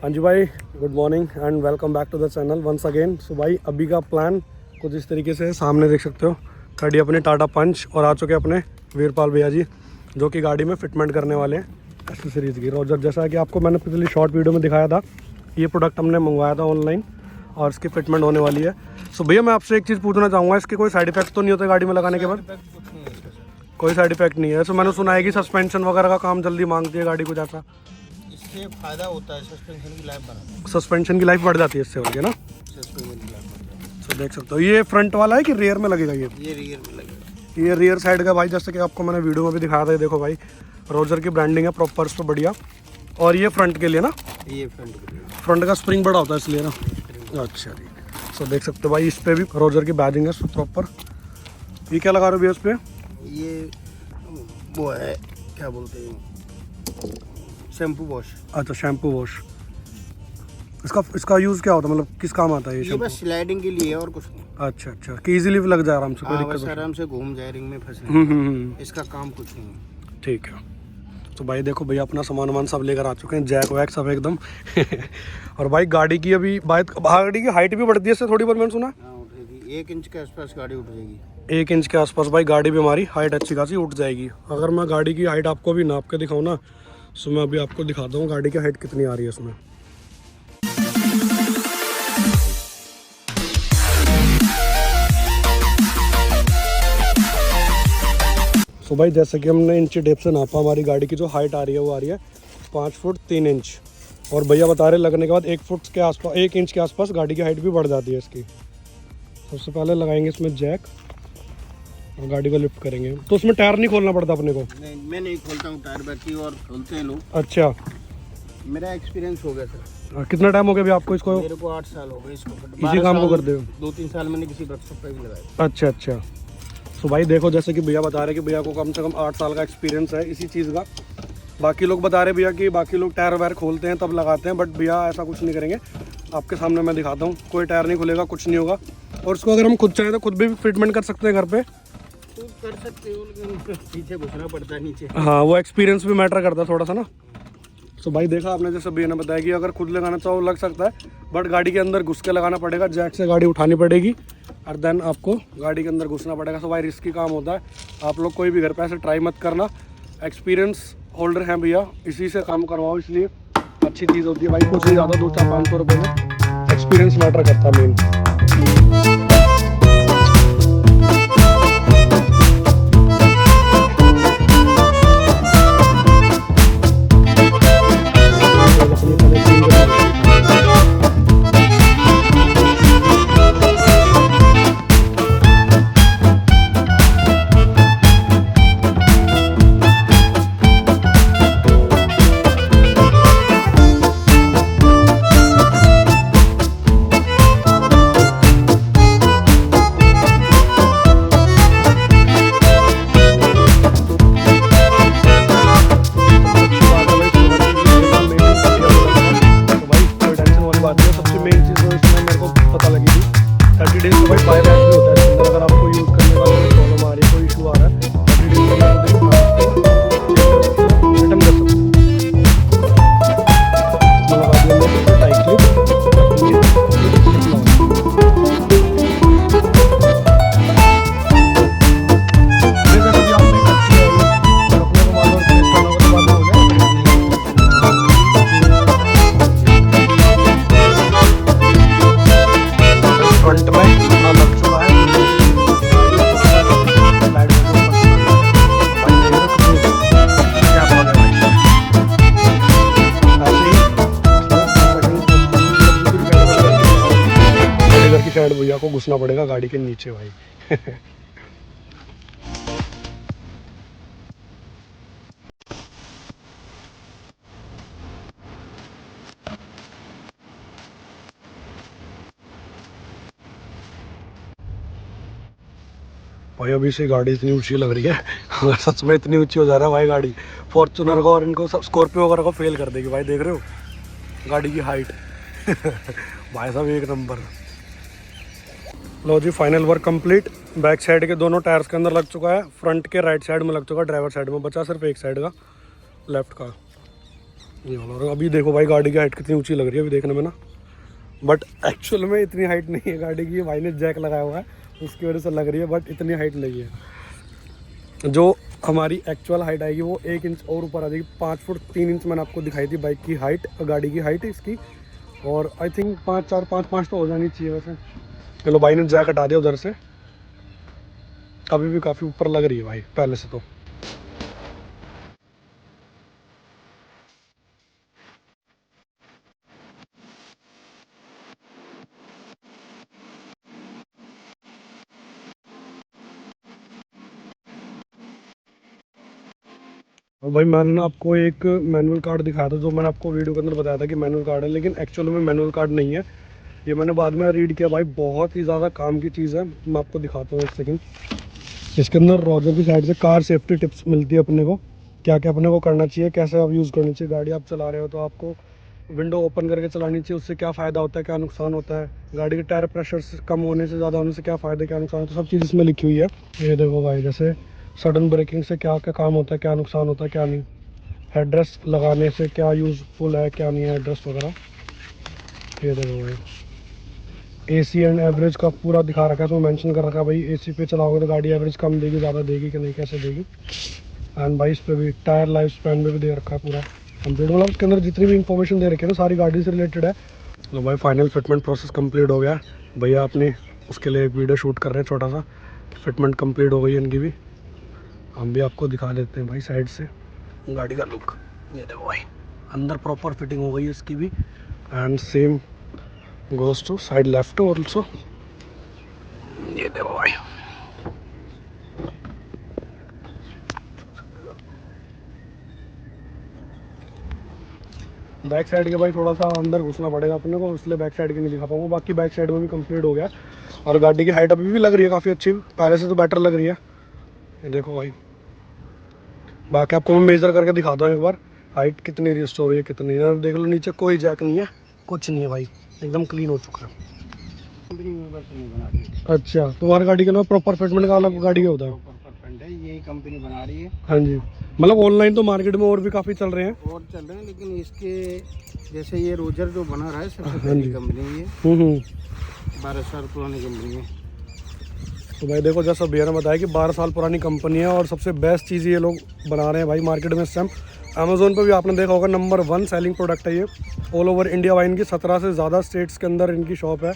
हाँ जी भाई, good morning and welcome back to the channel once again. So भाई अभी का प्लान कुछ इस तरीके से है, सामने देख सकते हो खड़ी अपनी टाटा पंच और आ चुके अपने वीरपाल भैया जी जो कि गाड़ी में फिटमेंट करने वाले हैं एक्सेसरीज़ की। रोजर जैसा कि आपको मैंने पिछली शॉर्ट वीडियो में दिखाया था, ये प्रोडक्ट हमने मंगवाया था ऑनलाइन और इसकी फिटमेंट होने वाली है। सो भैया मैं आपसे एक चीज़ पूछना चाहूँगा, इसके कोई साइड इफेक्ट तो नहीं होते गाड़ी में लगाने के बाद? कोई साइड इफेक्ट नहीं है। सो मैंने सुना है कि सस्पेंशन वगैरह का काम जल्दी मांगती है गाड़ी कुछ ऐसा? इससे फायदा होता है, सस्पेंशन की लाइफ बढ़ाता है। सस्पेंशन की लाइफ बढ़ जाती है इससे, बोल के ना। सस्पेंशन की लाइफ बढ़ाता है। तो देख सकते हो ये फ्रंट वाला है कि रियर में लगेगा? ये रियर में लगेगा। ये रियर साइड का भाई, जैसे कि आपको मैंने वीडियो में भी दिखाया था। ये देखो भाई रोजर की ब्रांडिंग है प्रॉपर इस पर, बढ़िया। और ये फ्रंट के लिए ना, ये फ्रंट के लिए, फ्रंट का स्प्रिंग बड़ा होता है इसलिए ना। अच्छा जी। सो देख सकते हो भाई इस पर भी रोजर की बैजिंग है प्रॉपर। ये क्या लगा रहे हो भैया उस पर? ये वो है, क्या बोलते हैं, शैम्पू वॉश। अच्छा, शैम्पू वॉश। इसका यूज़ क्या होता है, मतलब किस काम आता है ये शैम्पू? बस स्लाइडिंग के लिए है और कुछ नहीं। अच्छा अच्छा, कि इजीली लग जाए आराम से, कोई बस दिक्कत आराम से घूम जाए, रिंग में फंसे। इसका काम कुछ नहीं है। ठीक है। तो भाई देखो भैया अपना सामान वामान सब लेकर आ चुके हैं, जैक वैक सब एकदम। और भाई गाड़ी की अभी बात, गाड़ी की हाइट भी बढ़ती है इससे थोड़ी बहुत, मैंने सुना। उठेगी 1 इंच के आसपास गाड़ी उठ जाएगी। 1 इंच के आसपास भाई गाड़ी भी हमारी हाइट अच्छी खासी उठ जाएगी। अगर मैं गाड़ी की हाइट आपको भी नाप के दिखाऊँ ना, तो मैं अभी आपको दिखाता हूँ गाड़ी की हाइट कितनी आ रही है इसमें। तो भाई जैसे कि हमने इंची टेप से नापा, हमारी गाड़ी की जो हाइट आ रही है वो आ रही है 5 फुट 3 इंच। और भैया बता रहे लगने के बाद 1 फुट के आसपास, 1 इंच के आसपास गाड़ी की हाइट भी बढ़ जाती है इसकी। सबसे पहले लगाएंगे इसमें जैक और गाड़ी को लिफ्ट करेंगे। तो उसमें टायर नहीं खोलना पड़ता अपने को? नहीं, मैं नहीं खोलता हूँ टायर, बैटरी और खोलते हैं लोग। अच्छा, मेरा एक्सपीरियंस हो गया सर। कितना टाइम हो गया अभी आपको इसको? मेरे को 8 साल हो गए इसको। इसी काम को करते हो? 2-3 साल मैंने किसी वर्कशॉप पे भी लगाया। अच्छा अच्छा। तो भाई देखो जैसे कि भैया बता रहे कि भैया को कम से कम 8 साल का एक्सपीरियंस है इसी चीज़ का। बाकी लोग बता रहे भैया कि बाकी लोग टायर वायर खोलते हैं तब लगाते हैं, बट भैया ऐसा कुछ नहीं करेंगे। आपके सामने मैं दिखाता हूँ, कोई टायर नहीं खुलेगा, कुछ नहीं होगा। और उसको अगर हम खुद चाहें तो खुद भी फिटमेंट कर सकते हैं घर पे। तो कर सकते हो, लेकिन पीछे घुसना पड़ता है नीचे। हाँ, वो एक्सपीरियंस भी मैटर करता है थोड़ा सा ना। तो भाई देखा आपने, जैसे भैया ने बताया कि अगर खुद लगाना चाहो लग सकता है, बट गाड़ी के अंदर घुस के लगाना पड़ेगा, जैक से गाड़ी उठानी पड़ेगी और देन आपको गाड़ी के अंदर घुसना पड़ेगा। तो भाई रिस्की काम होता है, आप लोग कोई भी घर पे ऐसे ट्राई मत करना। एक्सपीरियंस होल्डर हैं भैया, इसी से काम करवाओ, इसलिए अच्छी चीज़ होती है भाई। कुछ नहीं ज़्यादा 200-500 रुपये में एक्सपीरियंस मैटर करता है मेन। शायद भैया को घुसना पड़ेगा गाड़ी के नीचे भाई। भाई अभी से गाड़ी इतनी ऊंची लग रही है, अगर सच में इतनी ऊंची हो जा रहा है भाई गाड़ी, फॉर्च्यूनर को और इनको सब स्कॉर्पियो वगैरह को फेल कर देगी भाई। देख रहे हो गाड़ी की हाइट। भाई साहब एक नंबर। लो जी, final work complete. Back side के दोनों टायर्स के अंदर लग चुका है, फ्रंट के राइट साइड में लग चुका है, ड्राइवर साइड में बचा सिर्फ एक साइड का, लेफ्ट का। ये वाला। और अभी देखो भाई गाड़ी की हाइट कितनी ऊंची लग रही है अभी देखने में ना, बट एक्चुअल में इतनी हाइट नहीं है गाड़ी की। भाई ने जैक लगाया हुआ है उसकी वजह से लग रही है, बट इतनी हाइट नहीं है। जो हमारी एक्चुअल हाइट आएगी वो 1 इंच और ऊपर आ जाएगी। 5 फुट 3 इंच मैंने आपको दिखाई थी बाइक की हाइट, गाड़ी की हाइट इसकी। और आई थिंक 5 तो हो जानी चाहिए वैसे। चलो भाई ने जैक हटा दिया उधर से, अभी भी काफ़ी ऊपर लग रही है भाई पहले से तो। और भाई मैंने ना आपको एक मैनुअल कार्ड दिखाया था, जो मैंने आपको वीडियो के अंदर बताया था कि मैनुअल कार्ड है, लेकिन एक्चुअल में मैनुअल कार्ड नहीं है। ये मैंने बाद में रीड किया भाई, बहुत ही ज़्यादा काम की चीज़ है। मैं आपको दिखाता हूँ एक सेकंड। इसके अंदर रोजर की साइड से कार सेफ्टी टिप्स मिलती है अपने को, क्या क्या अपने को करना चाहिए, कैसे आप यूज़ करनी चाहिए। गाड़ी आप चला रहे हो तो आपको विंडो ओपन करके चलानी चाहिए, उससे क्या फ़ायदा होता है, क्या नुकसान होता है। गाड़ी के टायर प्रेशर से कम होने से ज़्यादा होने से क्या फ़ायदा क्या नुकसान होता है, सब चीज़ इसमें लिखी हुई है। ये देखो भाई, जैसे सडन ब्रेकिंग से क्या क्या काम होता है, क्या नुकसान होता है, क्या नहीं। हेडरेस्ट लगाने से क्या यूज़फुल है, क्या नहीं है हेडरेस्ट वगैरह। ये देखो भाई, एसी एंड एवरेज का पूरा दिखा रखा है, तो मेंशन कर रखा है भाई एसी पे चलाओगे तो गाड़ी एवरेज कम देगी, ज़्यादा देगी कि नहीं, कैसे देगी। एंड भाई इस पे भी टायर लाइफ स्पैन में भी दे रखा है पूरा कंप्लीट, मतलब उसके अंदर जितनी भी इंफॉर्मेशन दे रखी है ना सारी गाड़ी से रिलेटेड है। तो भाई फाइनल फिटमेंट प्रोसेस कंप्लीट हो गया। भैया अपने उसके लिए एक वीडियो शूट कर रहे हैं छोटा सा, फिटमेंट कंप्लीट हो गई है इनकी भी। हम भी आपको दिखा देते हैं भाई साइड से गाड़ी का लुक। ये देखो भाई अंदर प्रॉपर फिटिंग हो गई है इसकी भी, and same goes to side left also. ये देखो भाई, बैक साइड के भाई थोड़ा सा अंदर घुसना पड़ेगा अपने को, इसलिए बैक साइड के नहीं दिखा पाऊंगा। बाकी बैक साइड में भी कंप्लीट हो गया, और गाड़ी की हाइट अभी भी लग रही है काफ़ी अच्छी, पहले से तो बेटर लग रही है। ये देखो भाई, बाकी आपको मैं मेजर करके दिखाता हूँ एक बार हाइट कितनी रिस्टोर हुई है कितनी है। देख लो नीचे कोई जैक नहीं है, कुछ नहीं है भाई, एकदम क्लीन हो चुका है। कंपनी में बस नहीं बना रही है। अच्छा, तुम्हारी गाड़ी के ना प्रॉपर फिटमेंट का अलग गाड़ी का होता है। प्रॉपर फंड है, यही कंपनी बना रही है। हाँ जी, मतलब ऑनलाइन तो मार्केट में और भी काफ़ी चल रहे हैं और चल रहे हैं, लेकिन इसके जैसे ये रोजर जो बना रहा है सबसे हाँ पहली जी। कंपनी है, हम्म। 12 साल पुरानी कंपनी है। तो भाई देखो, जैसा भैया ने बताया कि 12 साल पुरानी कंपनी है, और सबसे बेस्ट चीज़ ये लोग बना रहे हैं भाई मार्केट में इस टाइम। अमेज़ोन पर भी आपने देखा होगा नंबर 1 सेलिंग प्रोडक्ट है ये ऑल ओवर इंडिया। भाई इनकी 17 से ज़्यादा स्टेट्स के अंदर इनकी शॉप है,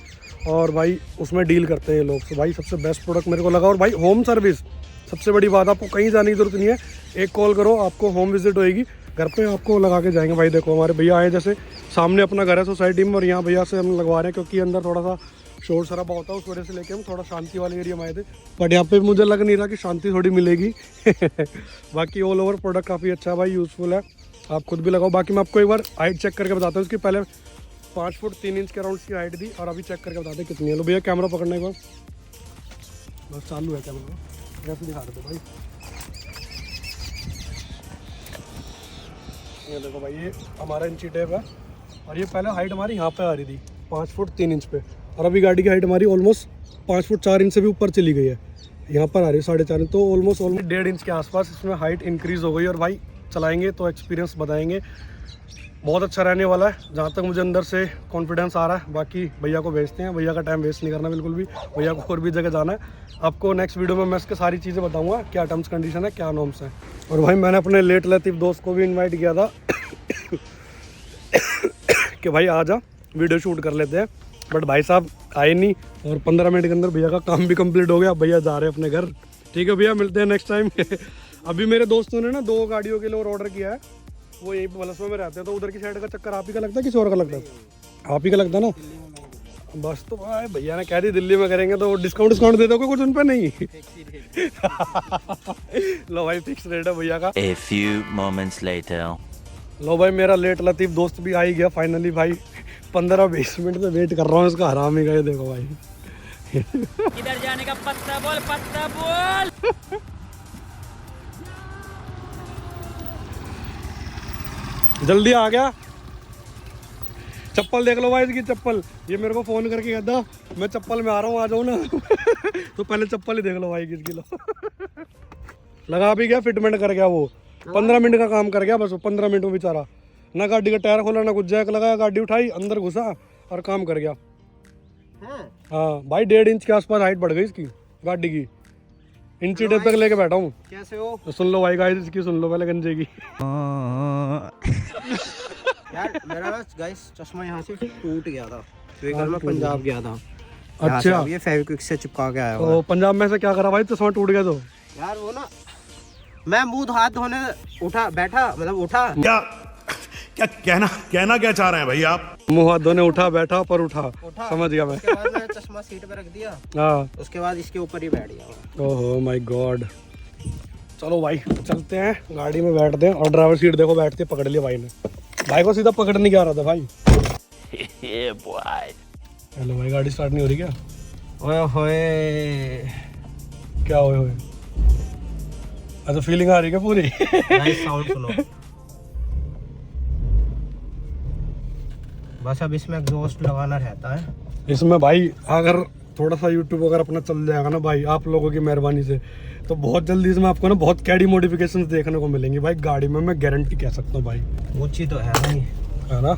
और भाई उसमें डील करते हैं ये लोग। तो भाई सबसे बेस्ट प्रोडक्ट मेरे को लगा। और भाई होम सर्विस सबसे बड़ी बात, आपको कहीं जाने की जरूरत नहीं है, एक कॉल करो आपको होम विजिट होएगी, घर पे आपको लगा के जाएंगे। भाई देखो हमारे भैया आए, जैसे सामने अपना घर है सोसाइटी में, और यहाँ भैया से हम लगवा रहे हैं क्योंकि अंदर थोड़ा सा शोर शराबा होता है, उस वजह से लेके हम थोड़ा शांति वाले एरिया में आए थे। बट यहाँ पे मुझे लग नहीं रहा कि शांति थोड़ी मिलेगी बाकी ऑल ओवर प्रोडक्ट काफ़ी अच्छा है भाई, यूज़फुल है, आप खुद भी लगाओ। बाकी मैं आपको एक बार हाइट चेक करके बताता हूँ इसकी। पहले 5 फुट 3 इंच के अराउंड की हाइट थी, और अभी चेक करके बताते हैं कितनी है। लो भैया कैमरा पकड़ने को, बस चालू है कैमरा, जैसे दिखा रहे थे भाई। ये देखो भाई, ये हमारा इंची टेप है, और ये पहले हाइट हमारी यहाँ पे आ रही थी 5 फुट 3 इंच पे, और अभी गाड़ी की हाइट हमारी ऑलमोस्ट 5 फुट 4 इंच से भी ऊपर चली गई है, यहाँ पर आ रही है 4.5 इंच। तो ऑलमोस्ट 1.5 इंच के आसपास इसमें हाइट इंक्रीज़ हो गई। और भाई चलाएंगे तो एक्सपीरियंस बताएंगे, बहुत अच्छा रहने वाला है जहाँ तक मुझे अंदर से कॉन्फिडेंस आ रहा है। बाकी भैया को भेजते हैं, भैया का टाइम वेस्ट नहीं करना बिल्कुल भी, भैया को और भी जगह जाना है। आपको नेक्स्ट वीडियो में मैं इसके सारी चीज़ें बताऊंगा, क्या टर्म्स कंडीशन है, क्या नॉर्म्स हैं। और भाई मैंने अपने लेट लतीफ़ दोस्त को भी इन्वाइट किया था कि भाई आ जा वीडियो शूट कर लेते हैं, बट भाई साहब आए नहीं, और 15 मिनट के अंदर भैया का काम भी कंप्लीट हो गया। भैया जा रहे हैं अपने घर। ठीक है भैया, मिलते हैं नेक्स्ट टाइम अभी मेरे दोस्तों ने ना 2 गाड़ियों के लिए और ऑर्डर किया है, वो यही बलसवा में रहते हैं, तो उधर की साइड का चक्कर आप ही का लगता है किसी और का लगता है? आप ही का लगता है ना। बस तो भाई भैया ने कह दी दिल्ली में करेंगे, तो डिस्काउंट दे दोगे कुछ उन पर? नहीं लो भाई फिक्स रेट है भैया का। A few moments later. लो भाई मेरा लेट लतीफ़ दोस्त भी आ ही गया फाइनली भाई, 15-20 मिनट से वेट कर रहा हूँ इसका, हराम ही गए। देखो भाई किधर जाने का पत्ता बोल जल्दी आ गया। चप्पल देख लो भाई इसकी, चप्पल ये मेरे को फ़ोन करके कहता मैं चप्पल में आ रहा हूँ, आ जाओ ना तो पहले चप्पल ही देख लो भाई किसकी। लो लगा भी गया, फिटमेंट कर गया वो, 15 मिनट का काम कर गया बस, 15 मिनट में बेचारा ना गाड़ी का टायर खोला ना कुछ, जैक लगाया, गाड़ी उठाई, अंदर घुसा और काम कर गया। हाँ भाई 1.5 इंच के आसपास हाइट बढ़ गई इसकी गाड़ी की, इंची टेप तक लेके बैठा हूँ। कैसे हो तो सुन लो भाई गाइस, इसकी सुन लो पहले गंजे की। यार मेरा ना गाइस चश्मा यहाँ से टूट गया था, कल मैं पंजाब गया था। अच्छा ये फेविक्विक से चिपका के आया हुआ। तो पंजाब में से क्या करा भाई, चश्मा टूट गया तो? यार वो ना मैं मुंह हाथ धोने उठा बैठा, मतलब उठा क्या क्या कहना क्या चाह रहे हैं भाई आप? मुंह हाथ धोने उठा बैठा पर उठा, समझ गया मैं। उसके बाद मैंने चश्मा सीट पे रख दिया, हाँ उसके बाद इसके ऊपर ही बैठ गया। ओहो माय गॉड। चलो भाई चलते हैं, गाड़ी में बैठते हैं। और ड्राइवर सीट देखो बैठते पकड़ लिया भाई ने, भाई को सीधा पकड़ने क्या आ रहा था भाई। हेलो भाई, गाड़ी स्टार्ट नहीं हो रही क्या? ओए होए क्या होए होए? अच्छा फीलिंग आ रही क्या पूरी? गाइस साउंड सुनो। बस अब इसमें एग्जॉस्ट लगाना रहता है। इसमें भाई अगर थोड़ा सा यूट्यूब अगर अपना चल जाएगा ना भाई आप लोगों की मेहरबानी से, तो बहुत जल्दी इसमें आपको ना बहुत कैडी मॉडिफिकेशंस देखने को मिलेंगी भाई गाड़ी में, मैं गारंटी कह सकता हूँ भाई। ऊंची तो है भाई, है ना?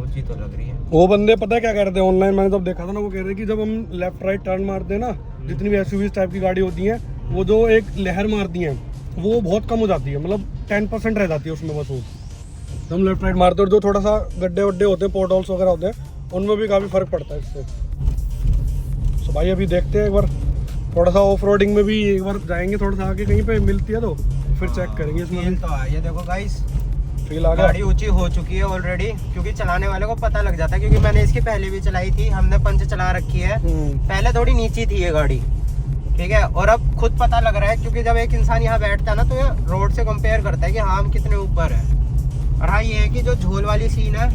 ऊंची तो लग रही है। वो बंदे पता है क्या कह रहे थे ऑनलाइन, मैंने जब देखा था ना, वो कह रहे कि जब हम लेफ्ट राइट टर्न मारते हैं ना, जितनी भी एसयूवी टाइप की गाड़ी होती है, वो जो एक लहर मारती है वो बहुत कम हो जाती है, मतलब 10% रह जाती है उसमें बस। वो हम लेफ्ट राइट मारते हैं और जो थोड़ा सा गड्ढे वड्ढे होते हैं, पोर्ट होल्स वगैरह होते हैं, उनमें भी काफ़ी फर्क पड़ता है इससे। तो भाई अभी देखते हैं एक बार, थोड़ा सा ऑफ रोडिंग में भी एक बार जाएंगे, थोड़ा सा आगे कहीं पे मिलती है तो फिर चेक करेंगे इसमें भी। तो ये देखो गाइस फील आ गया, गाड़ी ऊंची हो चुकी है ऑलरेडी, क्योंकि चलाने वाले को पता लग जाता है, क्योंकि मैंने इसकी पहले भी चलाई थी, हमने पंच चला रखी है। पहले थोड़ी नीची थी ये गाड़ी, ठीक है, और अब खुद पता लग रहा है, क्योंकि जब एक इंसान यहाँ बैठता है ना तो ये रोड से कंपेयर करता है कि हाँ हम कितने ऊपर है। और हाँ ये है कि जो झोल वाली सीन है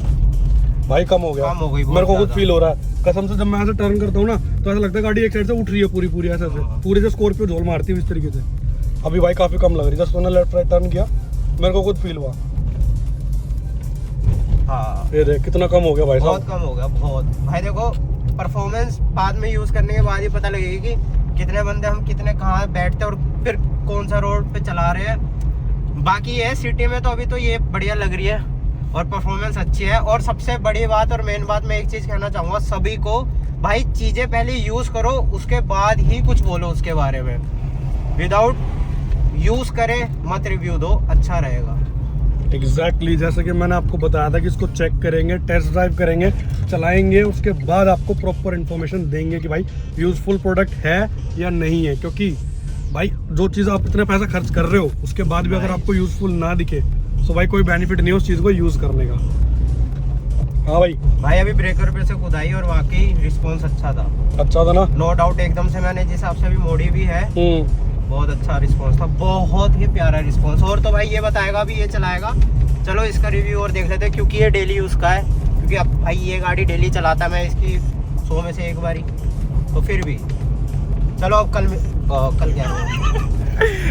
भाई कम हो गया, कम हो गई, मेरे को खुद फील हो रहा है कसम से। जब मैं ऐसे टर्न करता हूँ ना तो ऐसा लगता है गाड़ी एक साइड से उठ रही है पूरी पूरी, ऐसे से पूरी से स्कॉर्पियो झोल मारती है इस तरीके से। अभी भाई काफी कम लग रही है, जब मैंने लेफ्ट राइट टर्न किया मेरे को खुद फील हुआ। हाँ ये देख कितना कम हो गया भाई बहुत साहब। कम हो गया बहुत। भाई देखो परफॉर्मेंस बाद में यूज करने के बाद ही पता लगेगी कि कितने बंदे हम कितने कहाँ बैठते और फिर कौन सा रोड पे चला रहे हैं। बाकी ये सिटी में तो अभी तो ये बढ़िया लग रही है और परफॉर्मेंस अच्छी है। और सबसे बड़ी बात और मेन बात मैं एक चीज कहना चाहूँगा सभी को, भाई चीजें पहले यूज करो उसके बाद ही कुछ बोलो उसके बारे में। विदाउट यूज करे मत रिव्यू दो, अच्छा रहेगा। एग्जैक्टली जैसे कि मैंने आपको बताया था कि इसको चेक करेंगे, टेस्ट ड्राइव करेंगे, चलाएंगे, उसके बाद आपको प्रॉपर इन्फॉर्मेशन देंगे कि भाई यूजफुल प्रोडक्ट है या नहीं है। क्योंकि भाई जो चीज़ आप इतना पैसा खर्च कर रहे हो उसके बाद भी अगर आपको यूजफुल ना दिखे तो भाई कोई बेनिफिट नहीं है उस चीज़ को यूज़ करने का। हाँ भाई अभी ब्रेकर पे से खुदाई और वाकई रिस्पॉन्स अच्छा था। अच्छा था ना? नो डाउट, एकदम से मैंने जिस हिसाब से अभी मोड़ी भी है बहुत अच्छा रिस्पांस था, बहुत ही प्यारा रिस्पांस। और तो भाई ये बताएगा भी ये चलाएगा, चलो इसका रिव्यू और देख लेते हैं, क्योंकि ये डेली यूज़ का है। क्योंकि अब भाई ये गाड़ी डेली चलाता है, मैं इसकी 100 में से एक बारी, तो फिर भी चलो अब कल क्या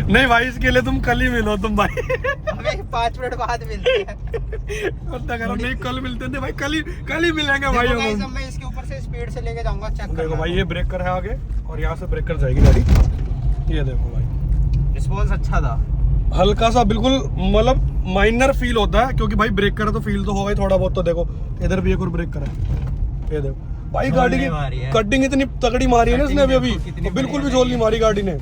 नहीं भाई इसके लिए तुम कल ही मिलो तुम भाई। हमें 5 मिनट बाद मिलते हैं। नहीं कल मिलते थे भाई, कल ही मिलेंगे भाई। देखो guys, अब मैं इसके ऊपर से स्पीड से लेके जाऊंगा, चेक देखो भाई ये ब्रेकर है आगे और यहाँ से ब्रेकर जाएगी गाड़ी। ये देखो भाई रिस्पॉन्स अच्छा था, हल्का सा बिल्कुल मतलब माइनर फील होता है, क्योंकि भाई ब्रेकर है तो फील तो होगा ही थोड़ा बहुत। तो देखो इधर भी एक और ब्रेकर है, ये देखो भाई गाड़ी की कटिंग इतनी तगड़ी मारी है ना इसने अभी बिल्कुल भी झोल नहीं मारी गाड़ी ने।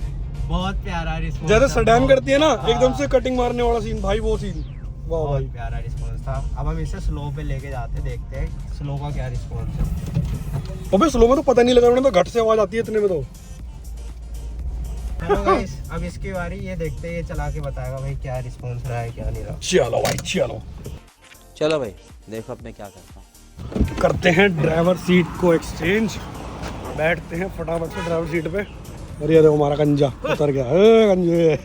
बहुत प्यारा रिस्पॉन्स, जैसे सेडान करती है ना एकदम से कटिंग मारने वाला सीन भाई, वो सीन वाह भाई प्यारा रिस्पॉन्स था। अब हम इसे स्लो पे लेके जाते, देखते हैं स्लो का क्या रिस्पॉन्स है। अबे स्लो में तो पता नहीं लगा उन्होंने, तो घट से आवाज आती है इतने में तो। चलो गाइस अब इसकी बारी, ये देखते हैं ये चला के बताएगा भाई क्या रिस्पॉन्स रहा है क्या नहीं रहा। चलो भाई चलो भाई देखो अब मैं क्या करता हूँ। करते हैं ड्राइवर सीट को एक्सचेंज, बैठते हैं फटाफट से ड्राइवर सीट पे। और ये देखो हमारा गंजा उतर गया, गंजे।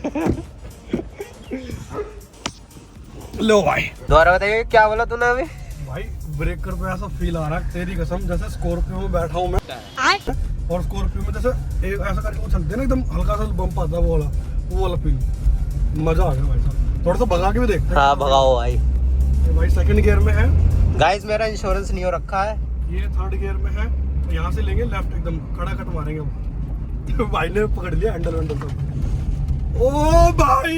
लो भाई दोबारा बताइए क्या बोला तूने अभी? भाई ब्रेकर पे ऐसा फील आ रहा है तेरी कसम, जैसे स्कॉर्पियो में बैठा हूँ मैं, और स्कॉर्पियो में जैसे ऐसा करके वो चलते हैं ना एकदम हल्का सा बम्प आता है, वो वाला फील। मजा आ गया भाई साहब, थोड़ा सा भगा के भी देखते हैं। हाँ भगाओ भाई। ये भाई सेकंड गियर में है गाइस, मेरा इंश्योरेंस नहीं हो रखा है। ये थर्ड गियर में है, तो यहाँ से लेंगे लेफ्ट एकदम खड़ा कट मारेंगे हम। भाई ने पकड़ लिया हैंडल वैंडल सब। ओ भाई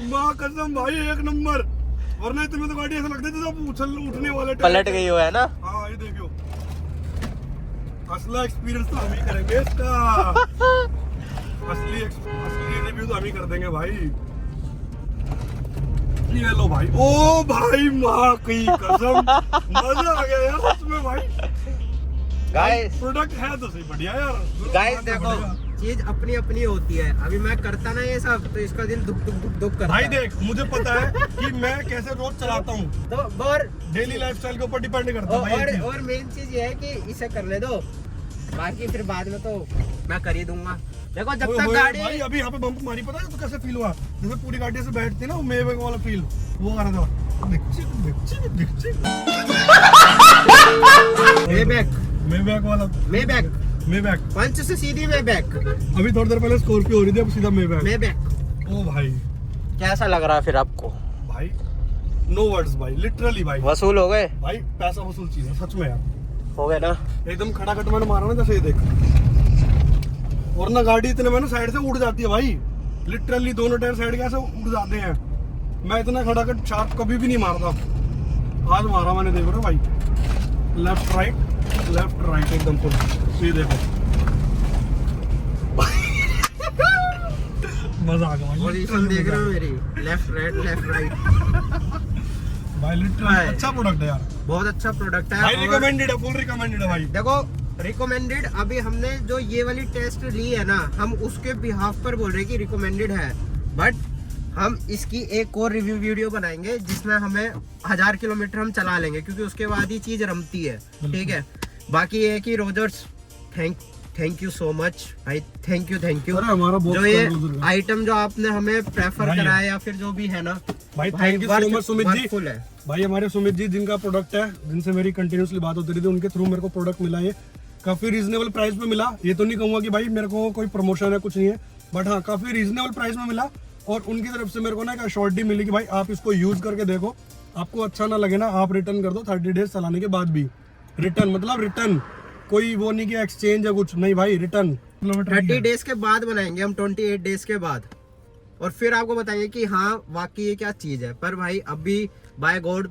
माँ कसम भाई एक नंबर वरना इतने में तो गाड़ी ऐसा लगता है जैसे आप उठने वाले पलट गई हो है ना। हाँ ये देखो, असला एक्सपीरियंस तो हम ही करेंगे इसका। असली रिव्यू तो हम ही कर देंगे भाई। ये लो भाई, ओ भाई माँ की कसम, मजा आ गया यार उसमें भाई। गाइस प्रोडक्ट है तो सही बढ़िया यार। गाइस देखो, चीज अपनी अपनी होती है। अभी मैं करता ना ये सब तो इसका दिल दुख दुख दुख दुख करता भाई है। देख, मुझे पता है कि मैं कैसे रोज चलाता हूँ, तो और डेली लाइफस्टाइल के ऊपर डिपेंड करता है भाई ये चीज। और मेन चीज ये है कि इसे करने दो, बाकी फिर बाद में तो मैं कर ही दूंगा। देखो जब तक गाड़ी भाई अभी यहाँ पे बम्प मारी, पता है तो कैसे फील हुआ, जैसे पूरी गाड़ी से बैठती ना वो मेवे वाला फील, वो आ रहा था। मेबैक वाला, मेबैक पंच से सीधी मेबैक। अभी थोड़ी देर पहले स्कॉर्पियो हो रही थी, अब सीधा मेबैक। ओ भाई कैसा लग रहा है फिर आपको? भाई नो वर्ड्स भाई, लिटरली भाई। वसूल हो गए भाई पैसा वसूल चीज है सच में यार, हो गए ना। एकदम खड़ा कट मैंने मारा ना जैसे ये देख, और ना गाड़ी इतने में ना साइड से उड़ जाती है भाई, लिटरली दोनों टायर साइड के ऐसे उड़ जाते हैं। मैं इतना खड़ा कट शार्प कभी भी नहीं मारता, आज मारा मैंने, देखो ना भाई, लेफ्ट राइट एकदम फुल। ये देखो मजा आ गया पोजीशन देख रहे हो मेरी, लेफ्ट राइट भाई, लिटरली अच्छा प्रोडक्ट है यार, बहुत अच्छा प्रोडक्ट है भाई। और रिकमेंडेड है, फुल रिकमेंडेड है भाई। देखो रिकमेंडेड, अभी हमने जो ये वाली टेस्ट ली है ना, हम उसके बिहाफ पर बोल रहे हैं कि रिकमेंडेड है, बट हम इसकी एक और रिव्यू वीडियो बनाएंगे जिसमें हमें 1000 किलोमीटर हम चला लेंगे, क्योंकि उसके बाद ही चीज रमती है। ठीक है, बाकी ये है कि Rogers thank you so much भाई, थैंक यू अरे हमारा बहुत जो ये बुजुर्ग है। आइटम जो आपने हमें प्रेफर भाई कराया या फिर जो भी है ना भाई, thank you so much Sumit ji. Full है भाई हमारे सुमित जी जिनका प्रोडक्ट है, जिनसे मेरी कंटिन्यूसली बात होती रही थी, उनके थ्रू मेरे को प्रोडक्ट मिला, ये काफी रीजनेबल प्राइस पे मिला। ये तो नहीं कहूँगा कि भाई मेरे को कोई प्रमोशन है, कुछ नहीं है, बट हाँ काफी रीजनेबल प्राइस में मिला। और उनकी तरफ से मेरे को ना एक अश्योरिटी मिली कि भाई आप इसको यूज करके देखो, आपको अच्छा ना लगे ना आप रिटर्न कर दो 30 डेज चलाने के बाद भी। रिटर्न मतलब रिटर्न, कोई वो नहीं कि एक्सचेंज या कुछ नहीं भाई, रिटर्न। 30 डेज के बाद बनाएंगे हम, 28 डेज के बाद, और फिर आपको बताएंगे कि हाँ वाकई ये क्या चीज है। पर भाई अभी बाय गॉड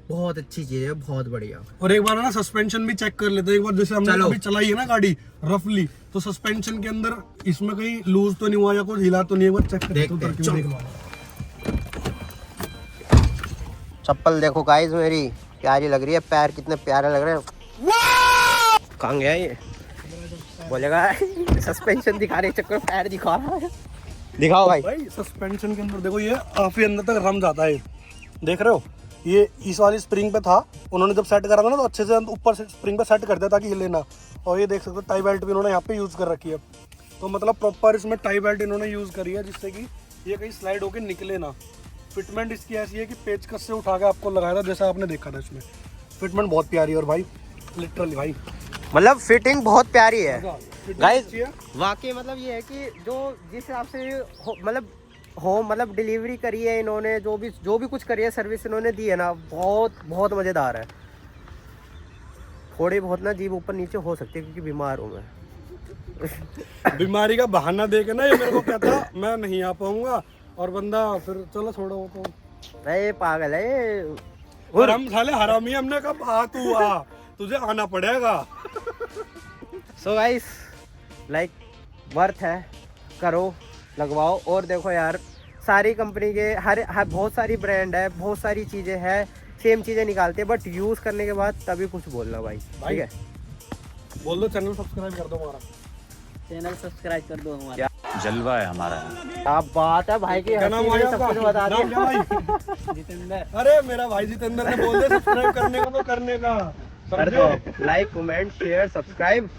बहुत अच्छी चीज है, बहुत बढ़िया। और एक बार ना सस्पेंशन भी चेक कर लेते हैं एक बार, जैसे हमने अभी चलाई है ना गाड़ी रफली, तो सस्पेंशन के अंदर इसमें कहीं लूज तो नहीं हुआ या कुछ हिला तो नहीं, एक बार चेक करते हैं। देख लो चप्पल देखो गाइस, मेरी प्यारी लग रही है, पैर कितने प्यारे लग रहे हैं। कहाँ गया ये, बोलेगा सस्पेंशन दिखाने के चक्कर पैर दिखा रहा है। दिखाओ भाई। भाई सस्पेंशन के अंदर देखो, ये काफी अंदर तक रम जाता है, देख रहे हो। ये इस वाली स्प्रिंग पे था, उन्होंने जब सेट करा था ना तो अच्छे से ऊपर से स्प्रिंग पे सेट कर दिया ताकि हिले ना। और ये देख सकते हो टाई बेल्ट भी इन्होंने यहाँ पे यूज कर रखी है, तो मतलब प्रॉपर इसमें टाई बेल्ट इन्होंने यूज करी है जिससे कि ये कहीं स्लाइड होकर निकले ना। फिटमेंट इसकी ऐसी है कि पेचकस से उठा के आपको लगाया था, जैसा आपने देखा था। इसमें फिटमेंट बहुत प्यारी है, और भाई लिटरली भाई मतलब फिटिंग बहुत प्यारी है गाइस। है। वाकई मतलब ये है कि जो जिस हिसाब से मतलब डिलीवरी करी है इन्होंने, जो भी कुछ करी है, सर्विस इन्होंने दी है ना, बहुत मज़ेदार है। थोड़ी बहुत ना जीभ ऊपर नीचे हो सकती है क्योंकि बीमार हूँ मैं। बीमारी का बहाना देके ना ये मेरे को कहता मैं नहीं आ पाऊंगा, और बंदा फिर चलो छोड़ो वो तो। अरे पागल है, और हम साले हरामी, हमने कहा आ तू आ, तुझे आना पड़ेगा। सो गाइस लाइक वर्थ है, करो, लगवाओ। और देखो यार सारी कंपनी के हर बहुत सारी ब्रांड है, बहुत सारी चीज़ें हैं, सेम चीज़ें निकालते हैं, बट यूज़ करने के बाद तभी कुछ बोलना भाई, ठीक है। बोल दो चैनल सब्सक्राइब कर दो हमारा, चैनल सब्सक्राइब कर दो हमारा। जलवा है हमारा। क्या बात है भाई की, क्या नाम है सब कुछ बता नाम क्या भाई? जितेंद्र। अरे मेरा भाई जितेंद्र ने बोल दे सब्सक्राइब करने का तो करने का, समझो। Like comment share subscribe